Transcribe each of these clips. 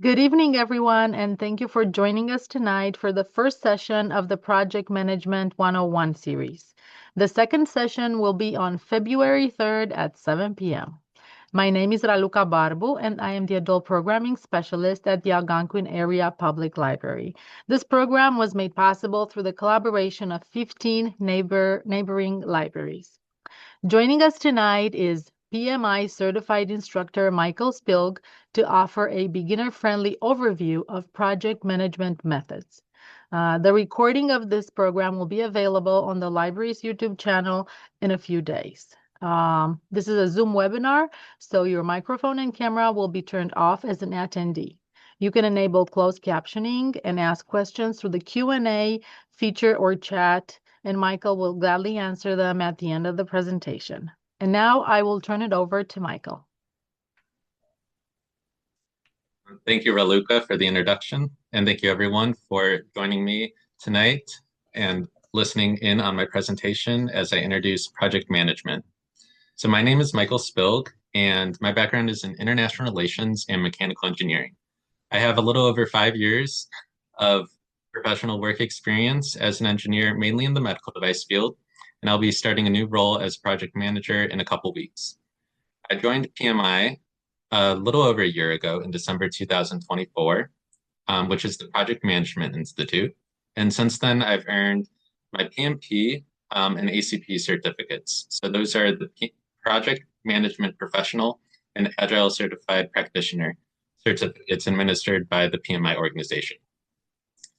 Good evening, everyone, and thank you for joining us tonight for the first session of the Project Management 101 series. The second session will be on February 3rd at 7 p.m. My name is Raluca Barbu, and I am the Adult Programming Specialist at the Algonquin Area Public Library. This program was made possible through the collaboration of 15 neighboring libraries. Joining us tonight is PMI certified instructor Michael Spilg to offer a beginner-friendly overview of project management methods. The recording of this program will be available on the library's YouTube channel in a few days. This is a Zoom webinar, so your microphone and camera will be turned off as an attendee. You can enable closed captioning and ask questions through the Q&A feature or chat, and Michael will gladly answer them at the end of the presentation. And now I will turn it over to Michael. Thank you, Raluca, for the introduction, and thank you everyone for joining me tonight and listening in on my presentation as I introduce project management. So my name is Michael Spilg, and my background is in international relations and mechanical engineering. I have a little over 5 years of professional work experience as an engineer, mainly in the medical device field, and I'll be starting a new role as project manager in a couple weeks. I joined PMI a little over a year ago in December 2024, which is the Project Management Institute. And since then, I've earned my PMP and ACP certificates. So those are the Project Management Professional and Agile Certified Practitioner certificates administered by the PMI organization.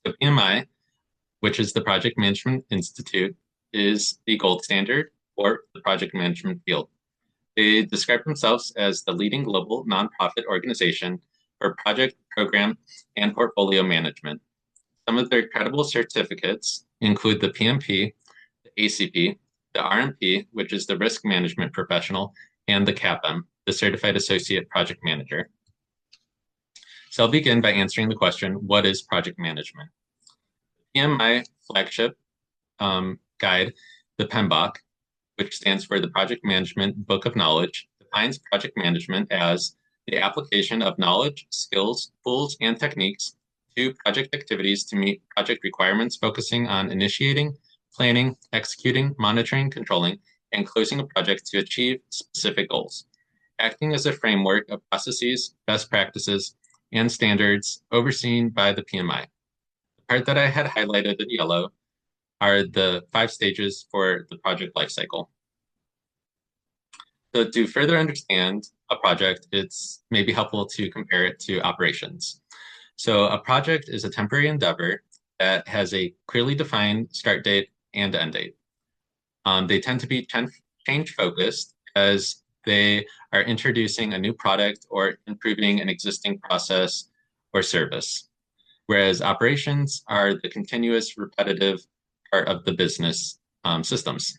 The PMI, which is the Project Management Institute, is the gold standard for the project management field. They describe themselves as the leading global nonprofit organization for project, program, and portfolio management. Some of their credible certificates include the PMP, the ACP, the RMP, which is the Risk Management Professional, and the CAPM, the Certified Associate Project Manager. So I'll begin by answering the question, what is project management? The PMI flagship guide, the PMBOK, which stands for the Project Management Book of Knowledge, defines project management as the application of knowledge, skills, tools, and techniques to project activities to meet project requirements, focusing on initiating, planning, executing, monitoring, controlling, and closing a project to achieve specific goals, acting as a framework of processes, best practices, and standards overseen by the PMI. The part that I had highlighted in yellow are the 5 stages for the project lifecycle. So to further understand a project, it's maybe helpful to compare it to operations. So a project is a temporary endeavor that has a clearly defined start date and end date. They tend to be change focused as they are introducing a new product or improving an existing process or service, whereas operations are the continuous repetitive part of the business systems.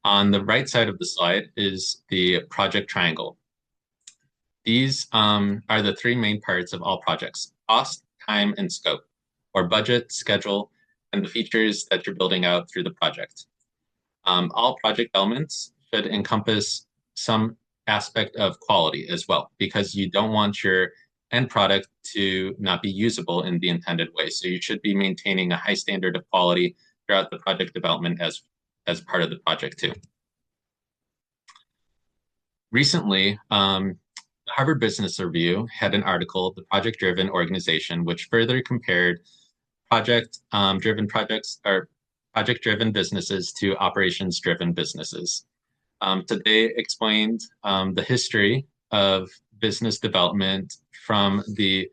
On the right side of the slide is the project triangle. These are the 3 main parts of all projects: cost, time, and scope, or budget, schedule, and the features that you're building out through the project. All project elements should encompass some aspect of quality as well, because you don't want your end product to not be usable in the intended way. So you should be maintaining a high standard of quality throughout the project development as part of the project too. Recently, the Harvard Business Review had an article, The Project-Driven Organization, which further compared project-driven projects or project-driven businesses to operations-driven businesses. Today explained the history of business development from the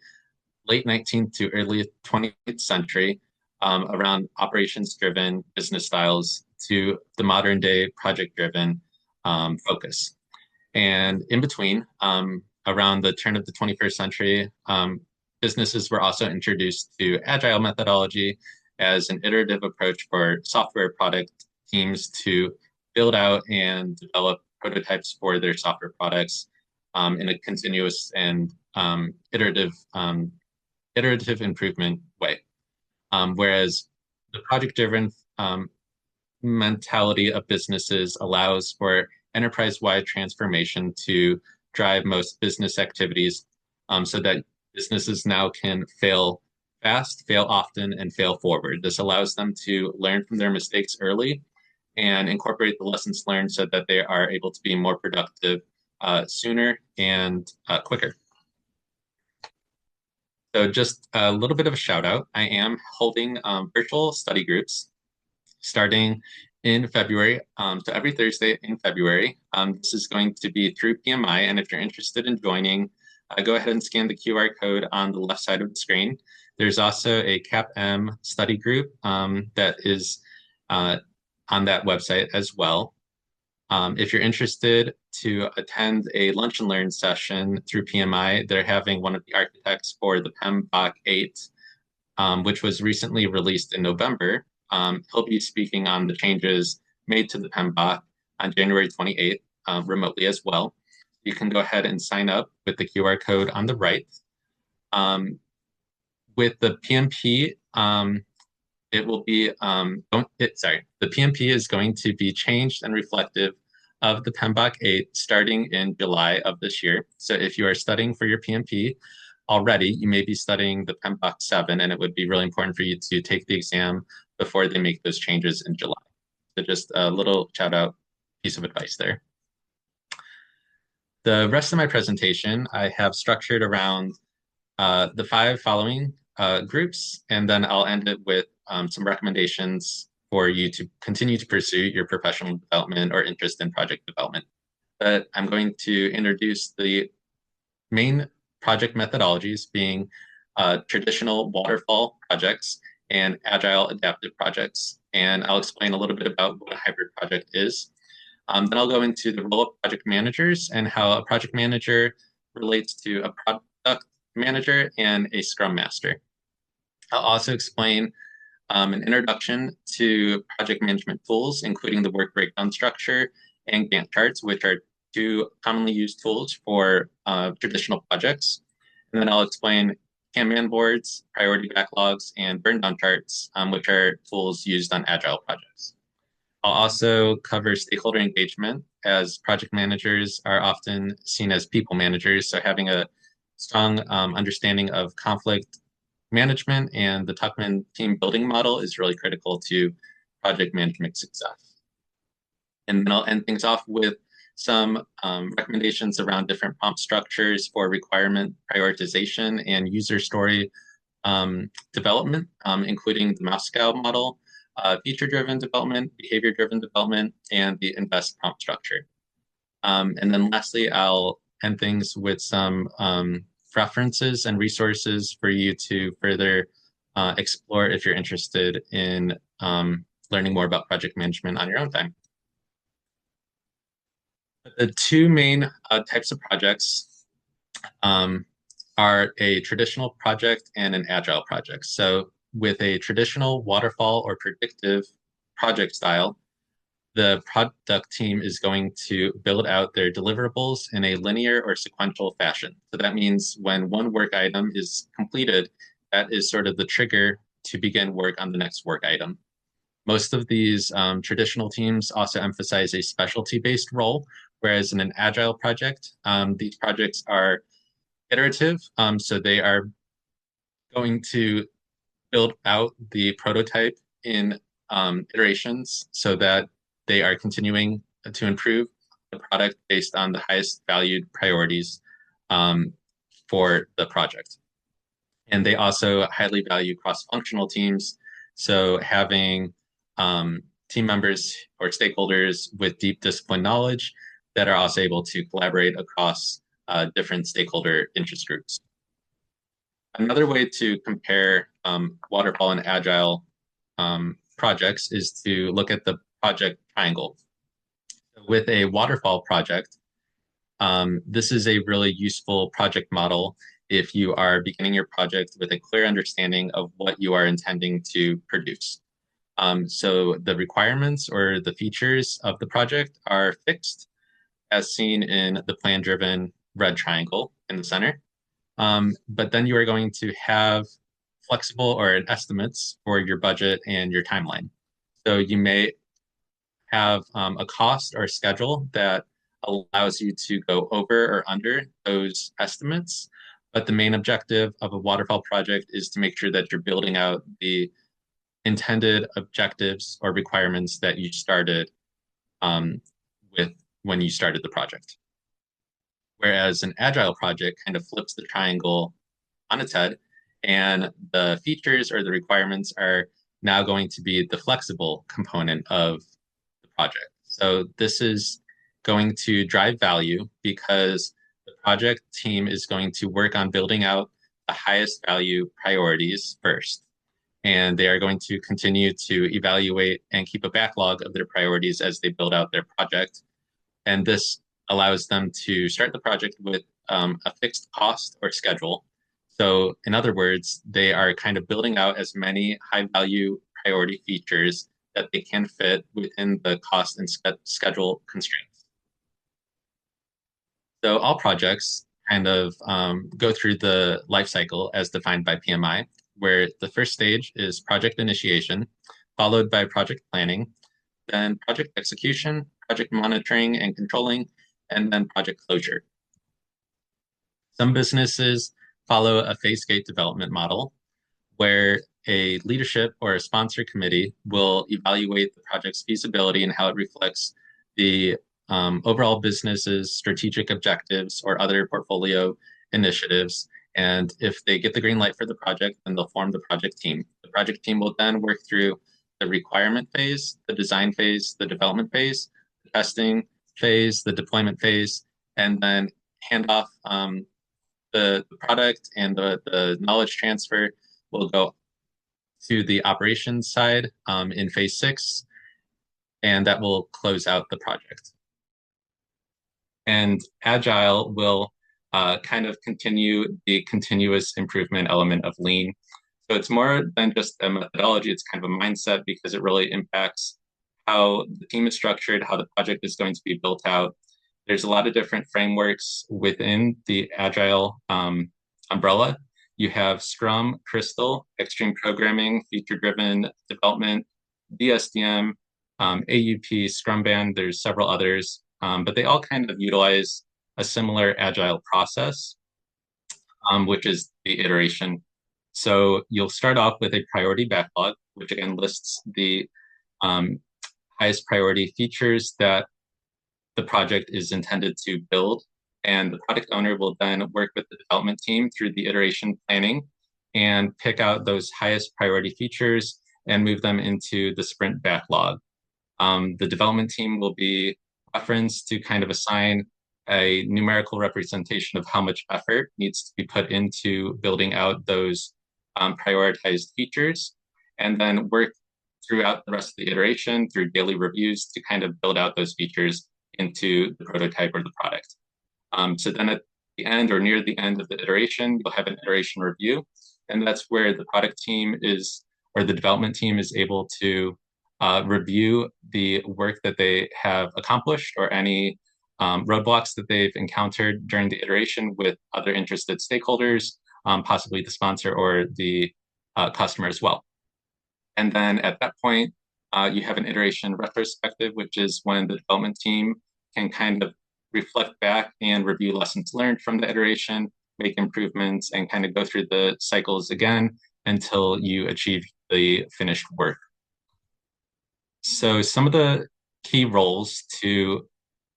late 19th to early 20th century around operations-driven business styles to the modern day project-driven focus. And in between, around the turn of the 21st century, businesses were also introduced to agile methodology as an iterative approach for software product teams to build out and develop prototypes for their software products in a continuous and iterative improvement way. Whereas the project-driven mentality of businesses allows for enterprise-wide transformation to drive most business activities so that Businesses now can fail fast, fail often, and fail forward. This allows them to learn from their mistakes early and incorporate the lessons learned so that they are able to be more productive sooner and quicker. So just a little bit of a shout out. I am holding virtual study groups starting in February. So every Thursday in February. This is going to be through PMI. And if you're interested in joining, go ahead and scan the QR code on the left side of the screen. There's also a CAPM study group that is on that website as well. If you're interested to attend a lunch and learn session through PMI, they're having one of the architects for the PMBOK 8, which was recently released in November. He'll be speaking on the changes made to the PMBOK on January 28th, remotely as well. You can go ahead and sign up with the QR code on the right. With the PMP, it will be, the PMP is going to be changed and reflective of the PMBOK 8 starting in July of this year. So if you are studying for your PMP already, you may be studying the PMBOK 7, and it would be really important for you to take the exam before they make those changes in July. So just a little shout out piece of advice there. The rest of my presentation, I have structured around the 5 following groups, and then I'll end it with some recommendations for you to continue to pursue your professional development or interest in project development. But I'm going to introduce the main project methodologies being traditional waterfall projects and agile adaptive projects. And I'll explain a little bit about what a hybrid project is. Then I'll go into the role of project managers and how a project manager relates to a product manager and a scrum master. I'll also explain an introduction to project management tools, including the work breakdown structure and Gantt charts, which are 2 commonly used tools for traditional projects. And then I'll explain Kanban boards, priority backlogs, and burn down charts, which are tools used on agile projects. I'll also cover stakeholder engagement, as project managers are often seen as people managers. So having a strong understanding of conflict management and the Tuckman team building model is really critical to project management success. And then I'll end things off with some recommendations around different prompt structures for requirement prioritization and user story development, including the Moscow model, feature-driven development, behavior-driven development, and the invest prompt structure. And then lastly, I'll end things with some references and resources for you to further explore if you're interested in learning more about project management on your own time. The 2 main types of projects are a traditional project and an agile project. So with a traditional waterfall or predictive project style, the product team is going to build out their deliverables in a linear or sequential fashion. So that means when one work item is completed, that is sort of the trigger to begin work on the next work item. Most of these traditional teams also emphasize a specialty-based role, whereas in an agile project, these projects are iterative. So they are going to build out the prototype in iterations so that they are continuing to improve the product based on the highest valued priorities for the project. And they also highly value cross-functional teams. So having team members or stakeholders with deep discipline knowledge that are also able to collaborate across different stakeholder interest groups. Another way to compare waterfall and agile projects is to look at the project triangle. With a waterfall project, this is a really useful project model if you are beginning your project with a clear understanding of what you are intending to produce. So the requirements or the features of the project are fixed, as seen in the plan-driven red triangle in the center. But then you are going to have flexible or estimates for your budget and your timeline. So you may have a cost or a schedule that allows you to go over or under those estimates, But the main objective of a waterfall project is to make sure that you're building out the intended objectives or requirements that you started um, with when you started the project. Whereas an agile project kind of flips the triangle on its head, and the features or the requirements are now going to be the flexible component of the project. So this is going to drive value because the project team is going to work on building out the highest value priorities first. And they are going to continue to evaluate and keep a backlog of their priorities as they build out their project. And this allows them to start the project with a fixed cost or schedule. So, in other words, they are kind of building out as many high value priority features that they can fit within the cost and schedule constraints. So, all projects kind of go through the life cycle as defined by PMI, where the first stage is project initiation, followed by project planning, then project execution, project monitoring and controlling, and then project closure. Some businesses follow a phase gate development model where a leadership or a sponsor committee will evaluate the project's feasibility and how it reflects the overall business's strategic objectives or other portfolio initiatives. And if they get the green light for the project, then they'll form the project team. The project team will then work through the requirement phase, the design phase, the development phase, the testing phase, the deployment phase, and then hand off the product and the knowledge transfer will go to the operations side in phase 6, and that will close out the project. And Agile will kind of continue the continuous improvement element of Lean. So it's more than just a methodology, it's kind of a mindset because it really impacts how the team is structured, how the project is going to be built out. There's a lot of different frameworks within the Agile umbrella. You have Scrum, Crystal, Extreme Programming, Feature-Driven Development, DSDM, AUP, Scrum Band. There's several others, but they all kind of utilize a similar Agile process, which is the iteration. So you'll start off with a priority backlog, which again lists the highest priority features that the project is intended to build. And the product owner will then work with the development team through the iteration planning and pick out those highest priority features and move them into the sprint backlog. The development team will be referenced to kind of assign a numerical representation of how much effort needs to be put into building out those prioritized features, and then work throughout the rest of the iteration through daily reviews to kind of build out those features into the prototype or the product. So then at the end or near the end of the iteration, you'll have an iteration review, and that's where the product team is, or the development team is able to review the work that they have accomplished or any roadblocks that they've encountered during the iteration with other interested stakeholders, possibly the sponsor or the customer as well. And then at that point, you have an iteration retrospective, which is when the development team can kind of reflect back and review lessons learned from the iteration, make improvements, and kind of go through the cycles again until you achieve the finished work. So some of the key roles to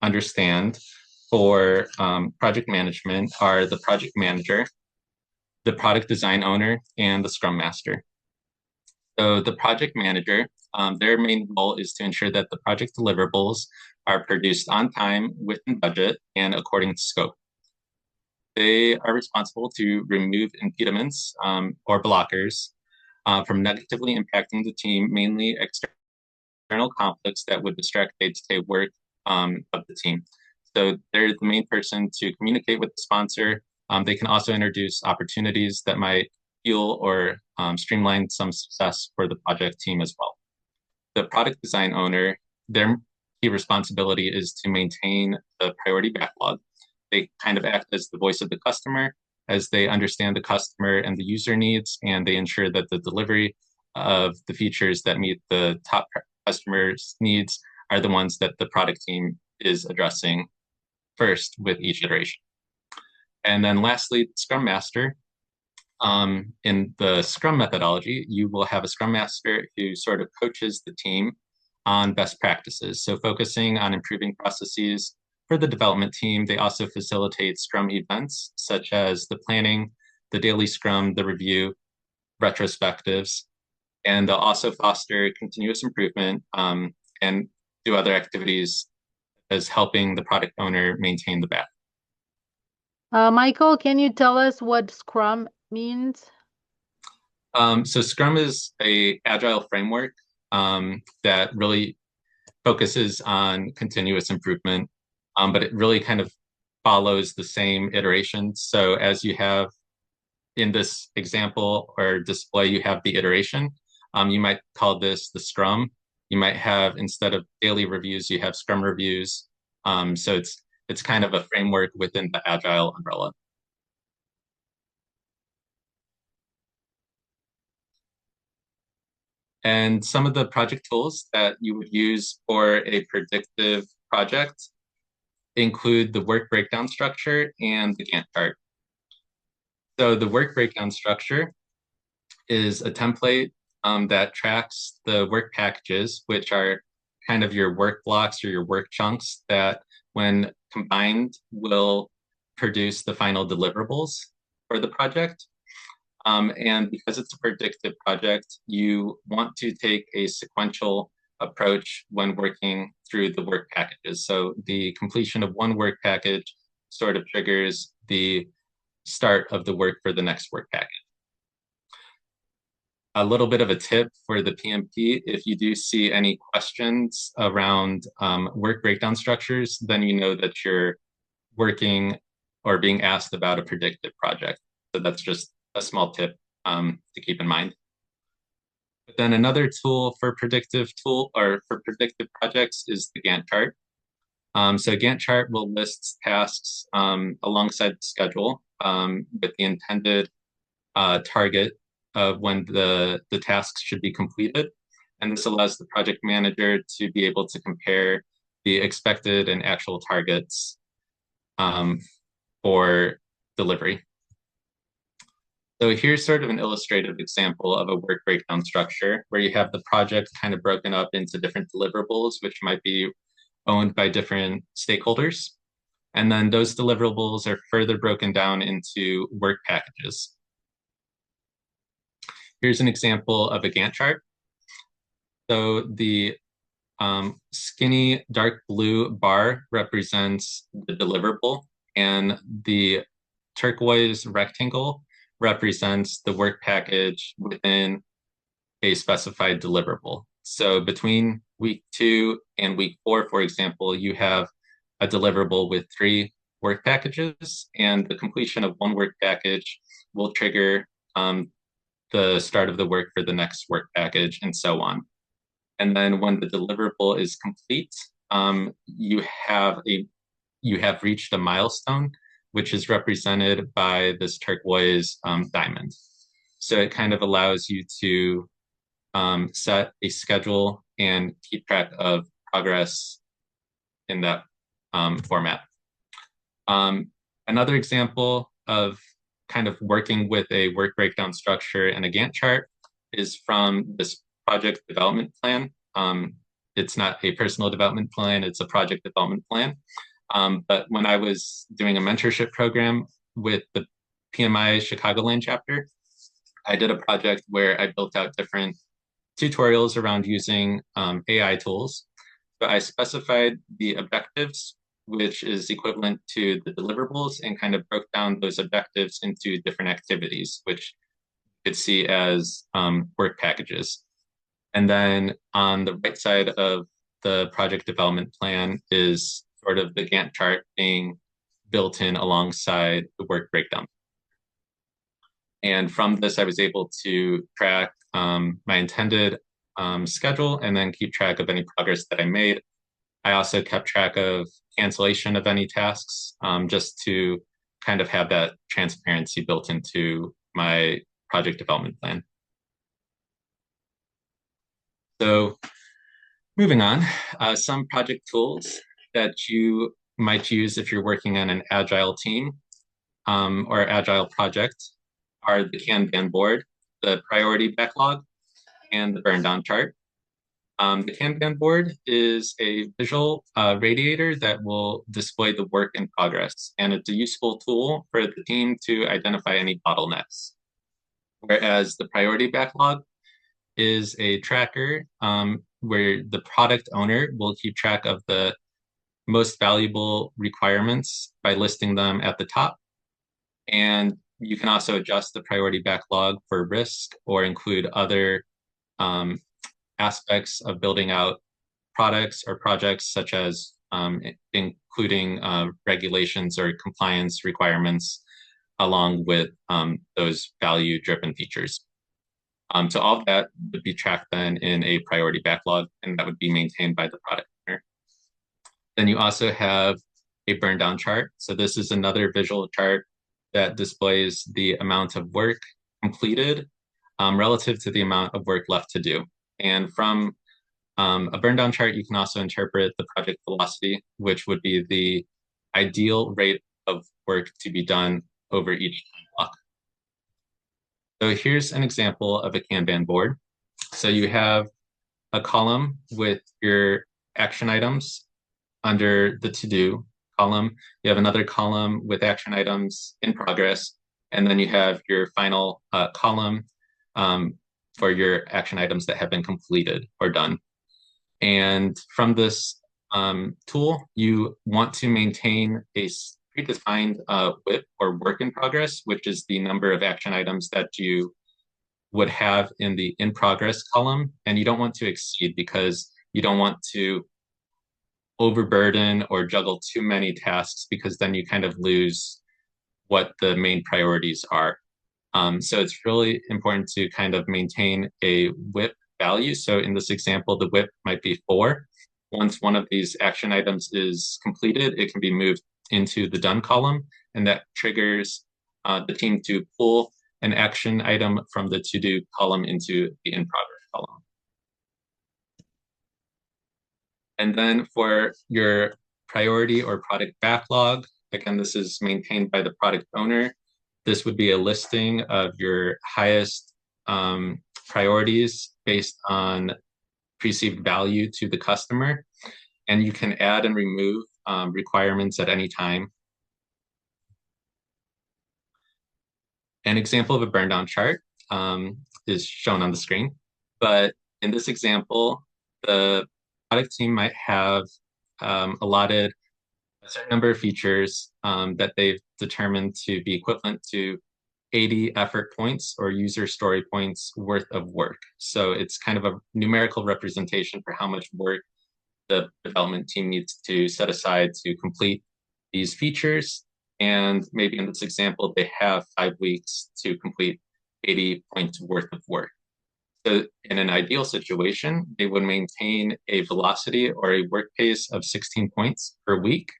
understand for project management are the project manager, the product design owner, and the scrum master. So the project manager, their main role is to ensure that the project deliverables are produced on time, within budget, and according to scope. They are responsible to remove impediments or blockers from negatively impacting the team, mainly external conflicts that would distract day-to-day work of the team. So they're the main person to communicate with the sponsor. They can also introduce opportunities that might fuel or streamline some success for the project team as well. The product design owner, their key responsibility is to maintain the priority backlog. They kind of act as the voice of the customer as they understand the customer and the user needs, and they ensure that the delivery of the features that meet the top customers' needs are the ones that the product team is addressing first with each iteration. And then lastly, Scrum Master. In the Scrum methodology, you will have a Scrum Master who sort of coaches the team on best practices. So focusing on improving processes for the development team, they also facilitate Scrum events such as the planning, the daily Scrum, the review, retrospectives, and they'll also foster continuous improvement and do other activities as helping the product owner maintain the back. Michael, can you tell us what Scrum means? So Scrum is a agile framework that really focuses on continuous improvement, but it really kind of follows the same iterations. So as you have in this example or display, you have the iteration. You might call this the Scrum. You might have, instead of daily reviews, you have Scrum reviews. So it's kind of a framework within the agile umbrella. And some of the project tools that you would use for a predictive project include the work breakdown structure and the Gantt chart. So the work breakdown structure is a template that tracks the work packages, which are kind of your work blocks or your work chunks that, when combined, will produce the final deliverables for the project. And because it's a predictive project, you want to take a sequential approach when working through the work packages. So the completion of one work package sort of triggers the start of the work for the next work package. A little bit of a tip for the PMP: if you do see any questions around work breakdown structures, then you know that you're working or being asked about a predictive project. So that's just a small tip to keep in mind. But then another tool for predictive projects is the Gantt chart. So Gantt chart will list tasks alongside the schedule with the intended target of when the tasks should be completed. And this allows the project manager to be able to compare the expected and actual targets for delivery. So here's sort of an illustrative example of a work breakdown structure where you have the project kind of broken up into different deliverables, which might be owned by different stakeholders. And then those deliverables are further broken down into work packages. Here's an example of a Gantt chart. So the skinny dark blue bar represents the deliverable, and the turquoise rectangle represents the work package within a specified deliverable. So between week 2 and week 4, for example, you have a deliverable with 3 work packages, and the completion of one work package will trigger the start of the work for the next work package, and so on. And then when the deliverable is complete, you have reached a milestone, which is represented by this turquoise diamond. So it kind of allows you to set a schedule and keep track of progress in that format. Another example of kind of working with a work breakdown structure and a Gantt chart is from this project development plan. It's not a personal development plan, it's a project development plan. But when I was doing a mentorship program with the PMI Chicagoland chapter, I did a project where I built out different tutorials around using AI tools. But I specified the objectives, which is equivalent to the deliverables, and kind of broke down those objectives into different activities, which you could see as work packages. And then on the right side of the project development plan is sort of the Gantt chart being built in alongside the work breakdown. And from this, I was able to track my intended schedule and then keep track of any progress that I made. I also kept track of cancellation of any tasks just to kind of have that transparency built into my project development plan. So moving on, some project tools that you might use if you're working on an agile team or agile project are the Kanban board, the priority backlog, and the burn down chart. The Kanban board is a visual radiator that will display the work in progress, and it's a useful tool for the team to identify any bottlenecks. Whereas the priority backlog is a tracker where the product owner will keep track of the most valuable requirements by listing them at the top. And you can also adjust the priority backlog for risk or include other aspects of building out products or projects, such as including regulations or compliance requirements, along with those value-driven features. So all of that would be tracked then in a priority backlog, and that would be maintained by the product owner. Then you also have a burn down chart. So this is another visual chart that displays the amount of work completed relative to the amount of work left to do. And from a burn down chart, you can also interpret the project velocity, which would be the ideal rate of work to be done over each time block. So here's an example of a Kanban board. So you have a column with your action items under the to-do column. You have another column with action items in progress, and then you have your final column for your action items that have been completed or done. And from this tool, you want to maintain a predefined WIP or work in progress, which is the number of action items that you would have in the in progress column. And you don't want to exceed, because you don't want to overburden or juggle too many tasks, because then you kind of lose what the main priorities are. So it's really important to kind of maintain a WIP value. So in this example, the WIP might be 4. Once one of these action items is completed, it can be moved into the done column, and that triggers the team to pull an action item from the to-do column into the in progress column. And then for your priority or product backlog, again, this is maintained by the product owner. This would be a listing of your highest priorities based on perceived value to the customer. And you can add and remove requirements at any time. An example of a burn down chart is shown on the screen. But in this example, the product team might have allotted a certain number of features that they've determined to be equivalent to 80 effort points or user story points worth of work. So it's kind of a numerical representation for how much work the development team needs to set aside to complete these features. And maybe in this example, they have 5 weeks to complete 80 points worth of work. So in an ideal situation, they would maintain a velocity or a work pace of 16 points per week.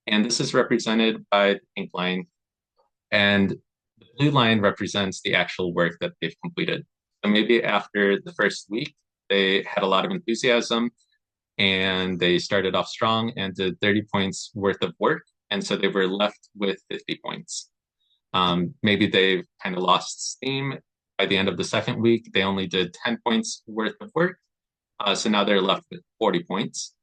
And this is represented by the pink line. And the blue line represents the actual work that they've completed. So maybe after the first week, they had a lot of enthusiasm and they started off strong and did 30 points worth of work. And so they were left with 50 points. Maybe they've kind of lost steam. By the end of the second week, they only did 10 points worth of work. So now they're left with 40 points.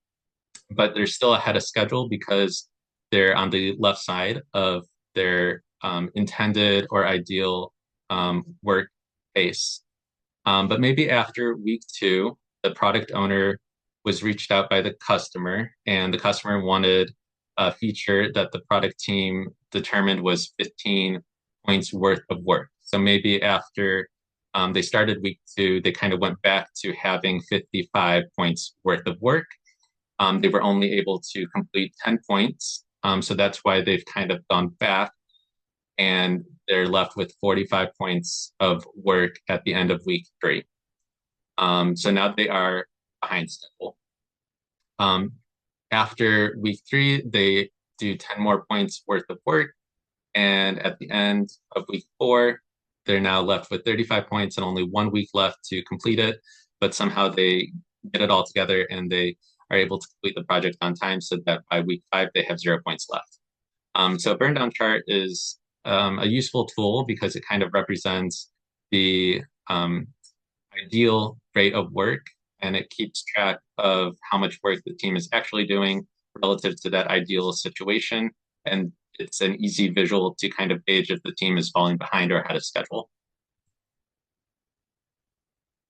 But they're still ahead of schedule because they're on the left side of their intended or ideal work pace. But maybe after week 2, the product owner was reached out by the customer, and the customer wanted a feature that the product team determined was 15 points worth of work. So maybe after they started week 2, they kind of went back to having 55 points worth of work. They were only able to complete 10 points. So that's why they've kind of gone back, and they're left with 45 points of work at the end of week 3. So now they are behind schedule. After week 3, they do 10 more points worth of work. And at the end of week 4, they're now left with 35 points and only 1 week left to complete it. But somehow they get it all together and they are able to complete the project on time, so that by week 5, they have 0 points left. So a burn down chart is a useful tool because it kind of represents the ideal rate of work, and it keeps track of how much work the team is actually doing relative to that ideal situation. And it's an easy visual to kind of gauge if the team is falling behind or ahead of schedule.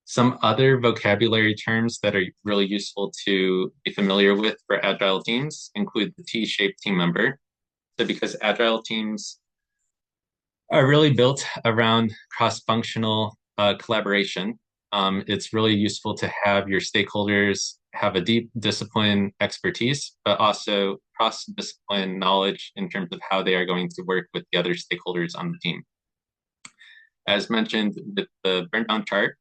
Some other vocabulary terms that are really useful to be familiar with for agile teams include the T-shaped team member. So because agile teams are really built around cross-functional collaboration, it's really useful to have your stakeholders have a deep discipline expertise, but also cross-discipline knowledge in terms of how they are going to work with the other stakeholders on the team. As mentioned with the burn down chart,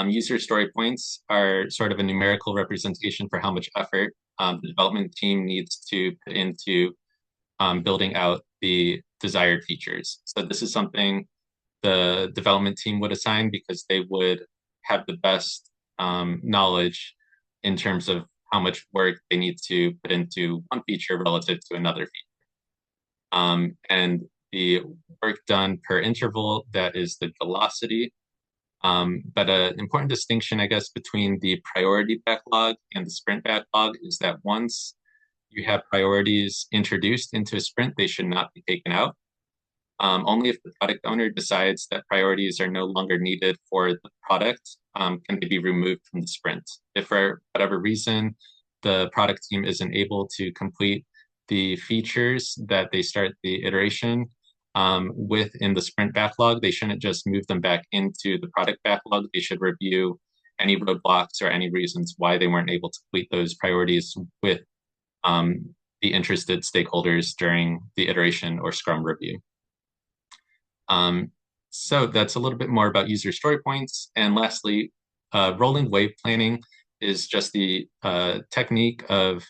user story points are sort of a numerical representation for how much effort the development team needs to put into building out the desired features. So this is something the development team would assign because they would have the best knowledge in terms of how much work they need to put into one feature relative to another feature. And the work done per interval, that is the velocity. But an important distinction, I guess, between the priority backlog and the sprint backlog is that once you have priorities introduced into a sprint, they should not be taken out. Only if the product owner decides that priorities are no longer needed for the product, can they be removed from the sprint. If for whatever reason the product team isn't able to complete the features that they start the iteration within the sprint backlog, they shouldn't just move them back into the product backlog. They should review any roadblocks or any reasons why they weren't able to complete those priorities with the interested stakeholders during the iteration or Scrum review. So that's a little bit more about user story points. And lastly, rolling wave planning is just the technique of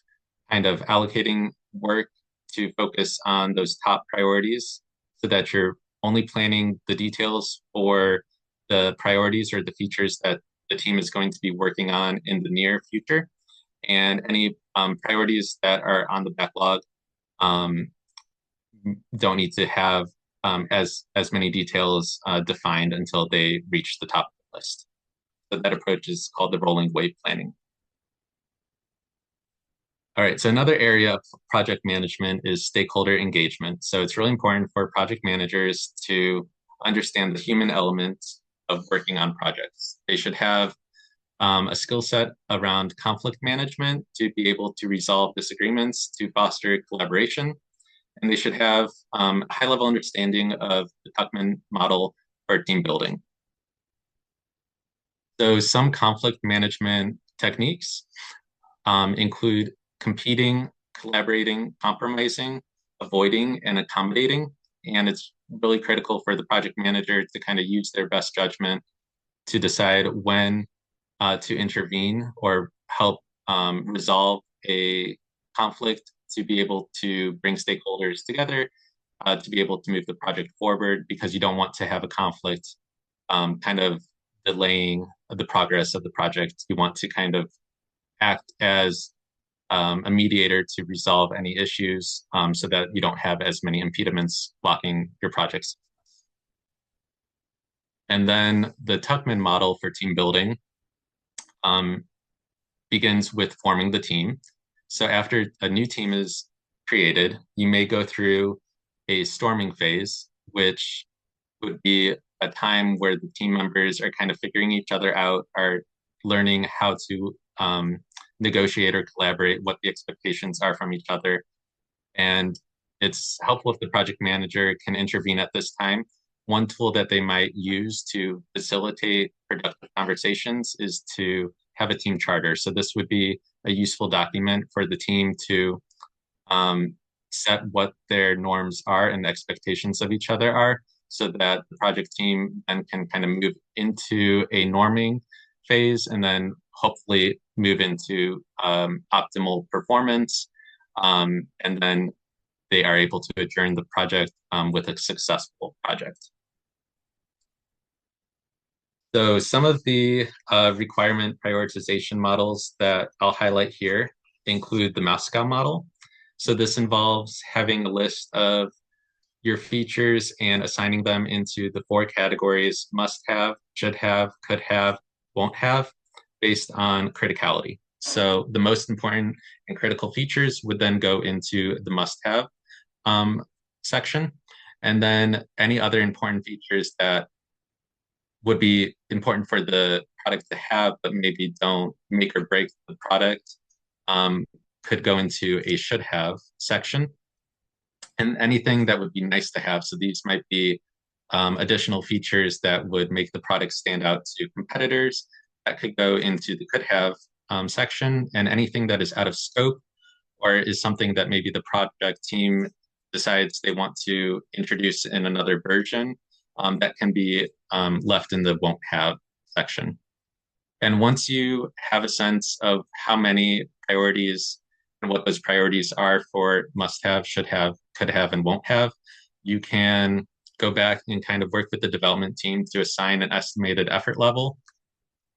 kind of allocating work to focus on those top priorities so that you're only planning the details for the priorities or the features that the team is going to be working on in the near future. And any priorities that are on the backlog don't need to have as many details defined until they reach the top of the list. So that approach is called the rolling wave planning. All right, so another area of project management is stakeholder engagement. So it's really important for project managers to understand the human element of working on projects. They should have a skill set around conflict management to be able to resolve disagreements, to foster collaboration, and they should have a high-level understanding of the Tuckman model for team building. So some conflict management techniques include competing, collaborating, compromising, avoiding, and accommodating. And it's really critical for the project manager to kind of use their best judgment to decide when to intervene or help resolve a conflict, to be able to bring stakeholders together, to be able to move the project forward, because you don't want to have a conflict kind of delaying the progress of the project. You want to kind of act as a mediator to resolve any issues so that you don't have as many impediments blocking your projects. And then the Tuckman model for team building begins with forming the team. So after a new team is created, you may go through a storming phase, which would be a time where the team members are kind of figuring each other out, are learning how to negotiate or collaborate, what the expectations are from each other. And it's helpful if the project manager can intervene at this time. One tool that they might use to facilitate productive conversations is to have a team charter. So this would be a useful document for the team to set what their norms are and the expectations of each other are, so that the project team then can kind of move into a norming phase and then hopefully move into optimal performance. And then they are able to adjourn the project with a successful project. So some of the requirement prioritization models that I'll highlight here include the Moscow model. So this involves having a list of your features and assigning them into the four categories: must have, should have, could have, won't have, based on criticality. So the most important and critical features would then go into the must have section. And then any other important features that would be important for the product to have, but maybe don't make or break the product, um, could go into a should have section. And anything that would be nice to have. So these might be additional features that would make the product stand out to competitors that could go into the could have section. And anything that is out of scope or is something that maybe the project team decides they want to introduce in another version, that can be left in the won't have section. And once you have a sense of how many priorities and what those priorities are for must have, should have, could have, and won't have, you can go back and kind of work with the development team to assign an estimated effort level.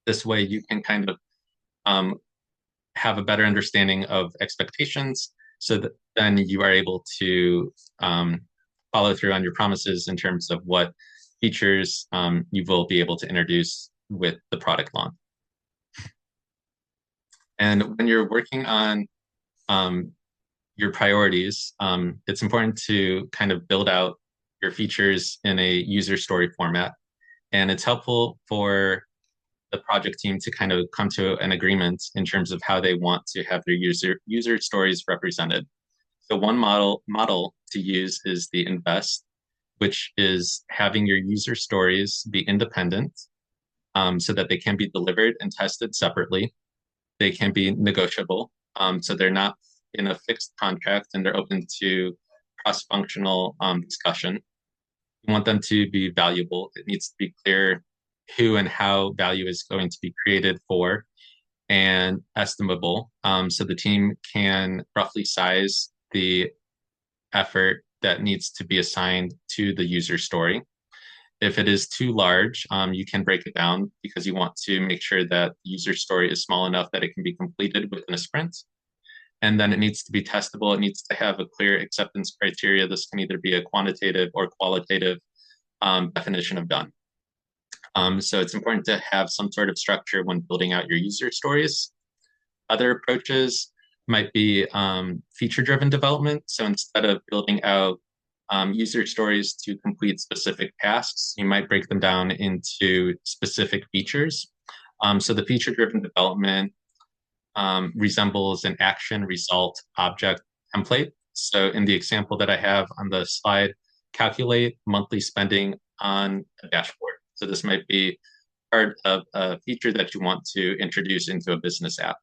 This way you can kind of have a better understanding of expectations so that then you are able to follow through on your promises in terms of what features you will be able to introduce with the product launch. And when you're working on your priorities, it's important to kind of build out your features in a user story format. And it's helpful for the project team to kind of come to an agreement in terms of how they want to have their user stories represented. So one model to use is the invest, which is having your user stories be independent, so that they can be delivered and tested separately. They can be negotiable, so they're not in a fixed contract and they're open to cross-functional discussion. You want them to be valuable. It needs to be clear who and how value is going to be created for, and estimable, so the team can roughly size the effort that needs to be assigned to the user story. If it is too large, you can break it down because you want to make sure that the user story is small enough that it can be completed within a sprint. And then it needs to be testable. It needs to have a clear acceptance criteria. This can either be a quantitative or qualitative definition of done. So it's important to have some sort of structure when building out your user stories. Other approaches might be feature-driven development. So instead of building out user stories to complete specific tasks, you might break them down into specific features. So the feature-driven development resembles an action result object template. So in the example that I have on the slide, calculate monthly spending on a dashboard. So this might be part of a feature that you want to introduce into a business app.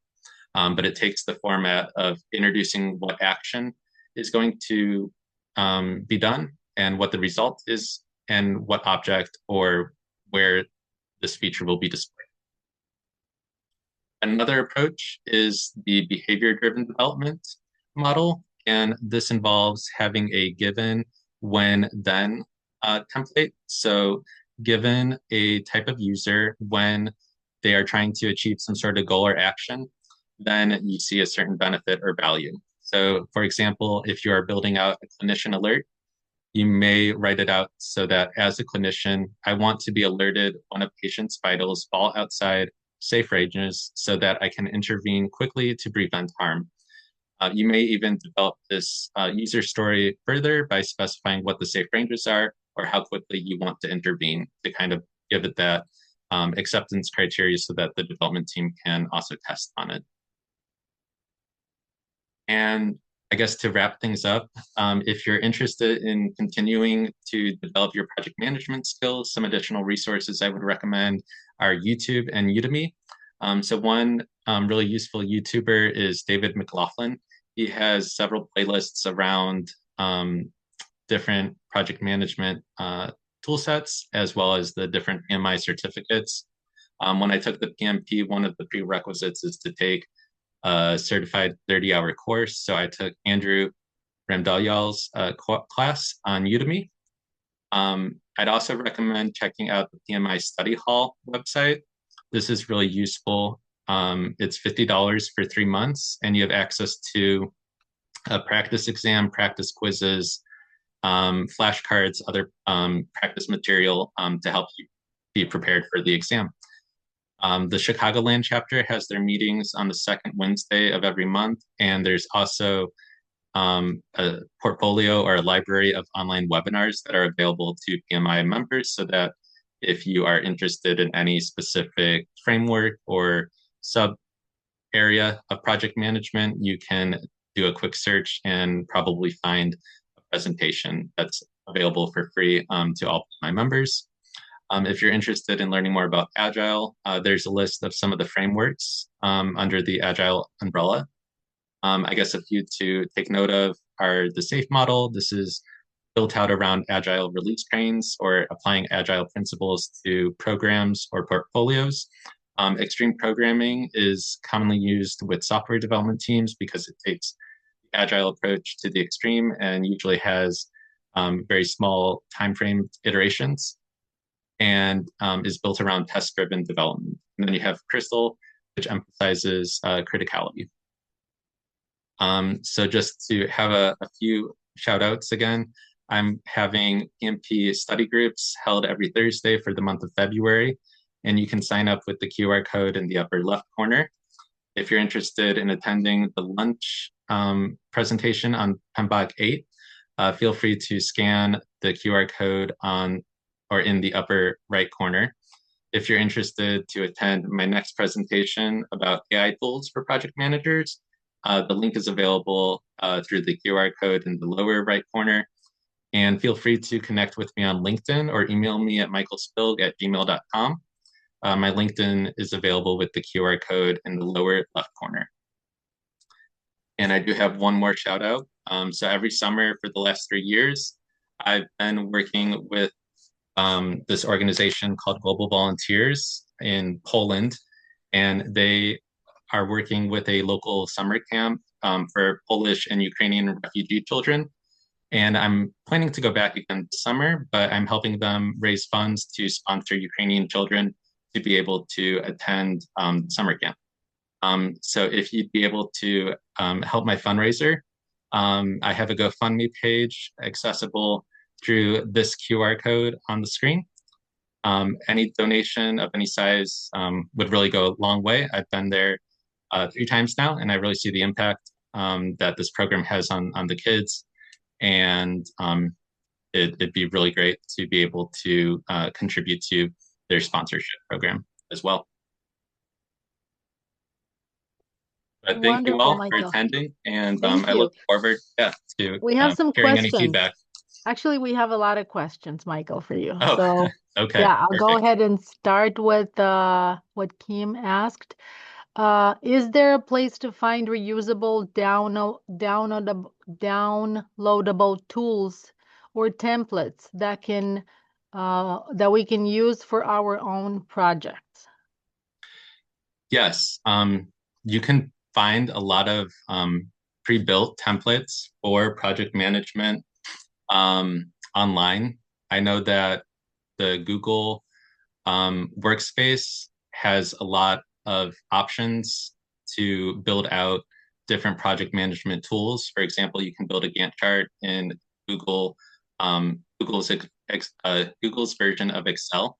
But it takes the format of introducing what action is going to be done and what the result is and what object or where this feature will be displayed. Another approach is the behavior-driven development model, and this involves having a given, when, then template. So given a type of user, when they are trying to achieve some sort of goal or action, then you see a certain benefit or value. So for example, if you are building out a clinician alert, you may write it out so that as a clinician, I want to be alerted when a patient's vitals fall outside safe ranges so that I can intervene quickly to prevent harm. You may even develop this user story further by specifying what the safe ranges are or how quickly you want to intervene to kind of give it that acceptance criteria so that the development team can also test on it. And I guess to wrap things up, if you're interested in continuing to develop your project management skills, some additional resources I would recommend are YouTube and Udemy. So one really useful YouTuber is David McLaughlin. He has several playlists around different project management tool sets, as well as the different PMI certificates. When I took the PMP, one of the prerequisites is to take a certified 30-hour course. So I took Andrew Ramdalyal's class on Udemy. I'd also recommend checking out the PMI Study Hall website. This is really useful. It's $50 for 3 months, and you have access to a practice exam, practice quizzes, flashcards, other practice material to help you be prepared for the exam. The Chicagoland chapter has their meetings on the second Wednesday of every month, and there's also a portfolio or a library of online webinars that are available to PMI members so that if you are interested in any specific framework or sub area of project management, you can do a quick search and probably find a presentation that's available for free to all my members. If you're interested in learning more about Agile, there's a list of some of the frameworks under the Agile umbrella. I guess a few to take note of are the SAFe model. This is built out around Agile release trains or applying Agile principles to programs or portfolios. Extreme programming is commonly used with software development teams because it takes the Agile approach to the extreme and usually has very small timeframe iterations and is built around test-driven development. And then you have Crystal, which emphasizes criticality. So just to have a few shout outs again, I'm having PMP study groups held every Thursday for the month of February, and you can sign up with the QR code in the upper left corner. If you're interested in attending the lunch presentation on PMBOK 8, feel free to scan the QR code on or in the upper right corner. If you're interested to attend my next presentation about AI tools for project managers, the link is available through the QR code in the lower right corner. And feel free to connect with me on LinkedIn or email me at michaelspilg@gmail.com. My LinkedIn is available with the QR code in the lower left corner. And I do have one more shout out. So every summer for the last 3 years, I've been working with this organization called Global Volunteers in Poland, and they are working with a local summer camp for Polish and Ukrainian refugee children. And I'm planning to go back again this summer, but I'm helping them raise funds to sponsor Ukrainian children to be able to attend summer camp. So if you'd be able to help my fundraiser, I have a GoFundMe page accessible through this QR code on the screen. Any donation of any size would really go a long way. I've been there 3 times now, and I really see the impact that this program has on the kids. And it'd be really great to be able to contribute to their sponsorship program as well. But thank you Wonderful, all for Michael. attending, and Thank I you. look forward to We have some hearing any questions. feedback. Actually, we have a lot of questions, Michael, for you. Oh, So okay, yeah, I'll go perfect. ahead and start with what Kim asked. Is there a place to find reusable downloadable tools or templates that can that we can use for our own projects? Yes, you can find a lot of pre-built templates for project management online. I know that the Google Workspace has a lot of options to build out different project management tools. For example, you can build a Gantt chart in Google, Google's version of Excel.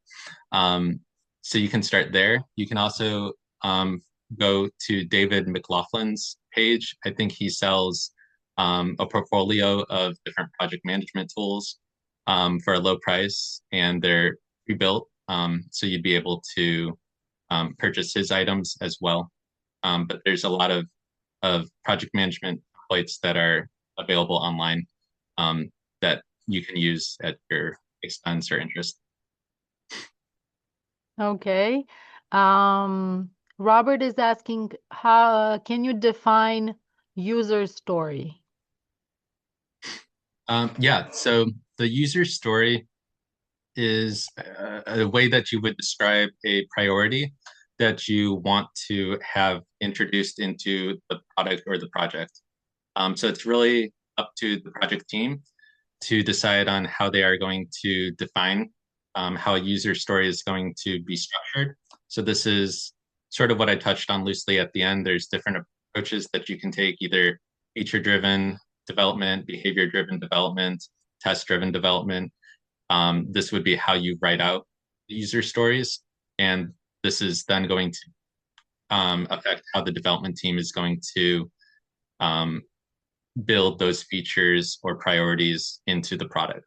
So you can start there. You can also go to David McLaughlin's page. I think he sells a portfolio of different project management tools for a low price, and they're pre-built. So you'd be able to purchase his items as well. But there's a lot of project management templates that are available online that you can use at your expense or interest. Okay. Robert is asking, how can you define user story? Yeah, so the user story is a way that you would describe a priority that you want to have introduced into the product or the project. So it's really up to the project team to decide on how they are going to define how a user story is going to be structured. So this is sort of what I touched on loosely at the end. There's different approaches that you can take, either feature-driven development, behavior-driven development, test-driven development. This would be how you write out user stories, and this is then going to affect how the development team is going to um, build those features or priorities into the product.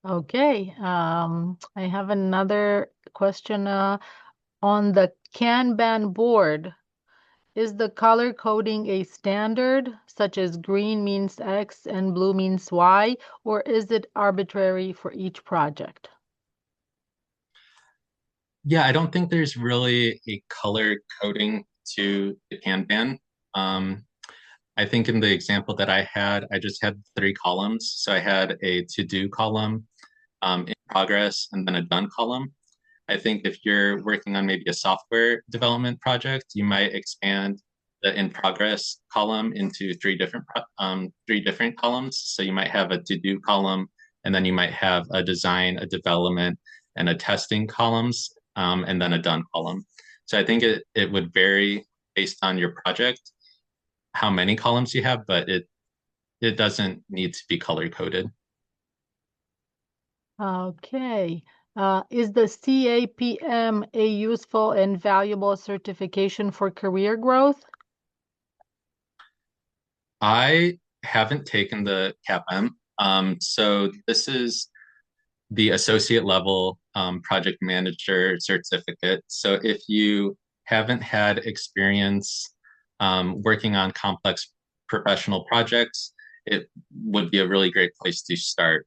Okay, I have another question on the Kanban board. Is the color coding a standard, such as green means X and blue means Y, or is it arbitrary for each project? Yeah, I don't think there's really a color coding to the Kanban. Um, I think in the example that I had, I just had 3 columns. So I had a to-do column, in progress, and then a done column. I think if you're working on maybe a software development project, you might expand the in progress column into three different columns. So you might have a to-do column, and then you might have a design, a development, and a testing columns, and then a done column. So I think it would vary based on your project, how many columns you have, but it doesn't need to be color coded. Okay. Is the CAPM a useful and valuable certification for career growth? I haven't taken the CAPM. So this is the associate level project manager certificate. So if you haven't had experience working on complex professional projects, it would be a really great place to start,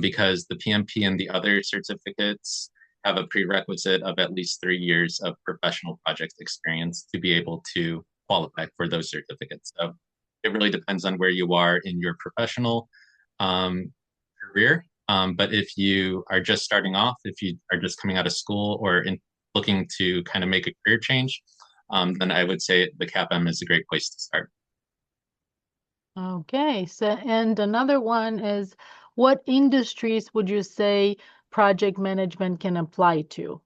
because the PMP and the other certificates have a prerequisite of at least 3 years of professional project experience to be able to qualify for those certificates. So it really depends on where you are in your professional um, career. But if you are just starting off, if you are just coming out of school or looking to kind of make a career change, then I would say the CAPM is a great place to start. Okay, so and another one is what industries would you say project management can apply to?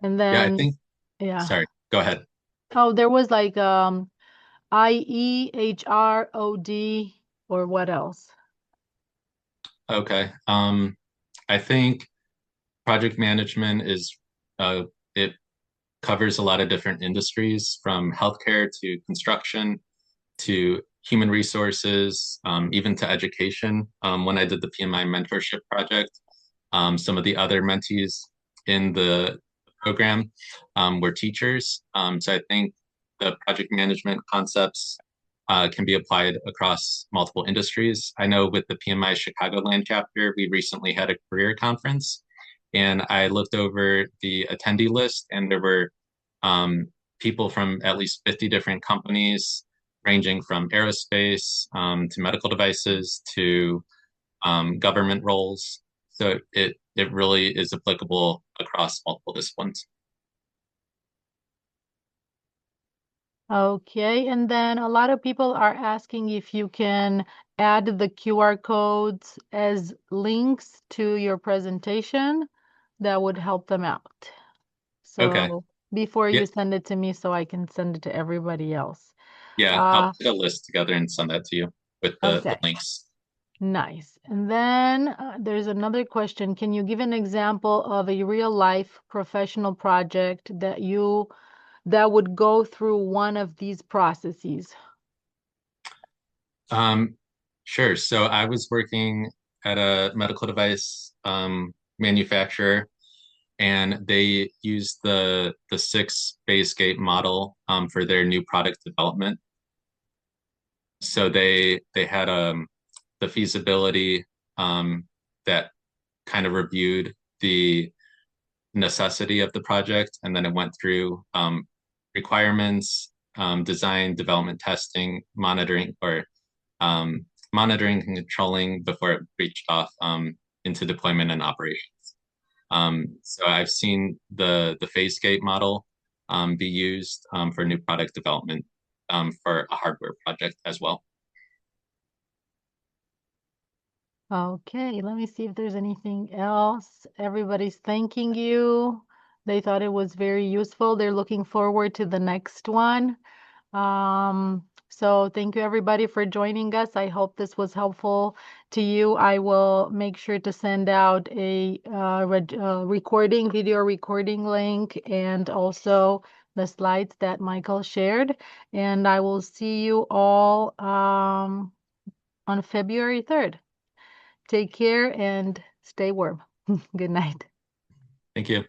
And Yeah, I then, think, yeah. sorry, go ahead. Oh, there was like IE, HR, OD, or what else? Okay. I think project management is, it covers a lot of different industries from healthcare to construction to human resources, even to education. When I did the PMI mentorship project, some of the other mentees in the program were teachers. So I think the project management concepts can be applied across multiple industries. I know with the PMI Chicagoland chapter, we recently had a career conference, and I looked over the attendee list, and there were people from at least 50 different companies, ranging from aerospace to medical devices to government roles. So it really is applicable across multiple disciplines. Okay, and then a lot of people are asking if you can add the QR codes as links to your presentation. That would help them out. Okay. So before Yeah, you send it to me so I can send it to everybody else. yeah. I'll Uh, put a list together and send that to you with the okay, links. nice. And then there's another question. Can you give an example of a real life professional project that would go through one of these processes? Um, sure. So I was working at a medical device manufacturer, and they used the six phase gate model for their new product development. So they had the feasibility that kind of reviewed the necessity of the project, and then it went through requirements, design, development, testing, monitoring and controlling before it reached off into deployment and operations. So I've seen the phase gate model be used for new product development for a hardware project as well. Okay, let me see if there's anything else. Everybody's thanking you. They thought it was very useful. They're looking forward to the next one. So thank you everybody for joining us. I hope this was helpful to you. I will make sure to send out a video recording link and also the slides that Michael shared. And I will see you all on February 3rd. Take care and stay warm. Good night. Thank you.